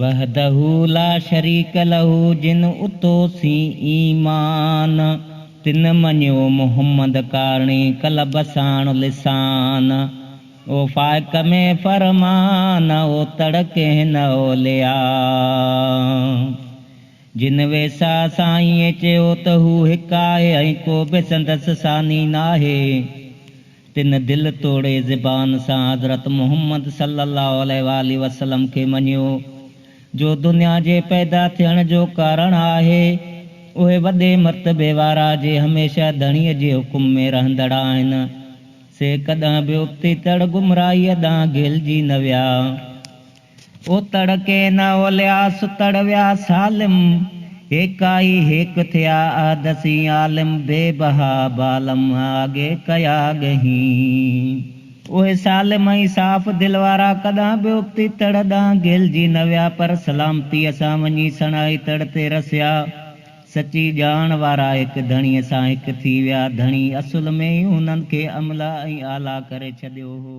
वहदहू ला शरीक लहू जिन उतोसी ईमान। तिन मनियो मोहम्मद कारणी कल बसाण लिसान। ओ फाक में फरमान ओ तड़के न ओलिया। जिन वेसा साईं चयो त हू हिकु आहे ऐं को बि संदसि सानी नाहे। तिन दिल तोड़े ज़बान सां हज़रत मोहम्मद सल्लल्लाहु अलैहि वसल्लम खे मञियो जो दुनिया जे पैदा थियण जो कारण आहे। उहे वॾे मर्तबे वारा जे हमेशह धणीअ जे हुकुम में रहंदड़ आहिनि। से कॾहिं बि उबती तड़ गुमराहीअ ॾांहुं घिलजी न विया। ओ तड़के न ओलिया सुतड़ विया सालिम। हेकाई हेक थिया आदसी आलिम बेबहा बालम आगे कया गही। उहे सालिम ऐं साफ़ दिल वारा कॾहिं बि उबती तड़ ॾांहुं घिलजी न विया पर सलामतीअ सां वञी सणाई तड़ ते रसिया। सची ॼाण वारा हिकु धणीअ सां हिकु थी विया। धणी असुल में ई हुननि खे अमला ऐं आला करे छॾियो हो।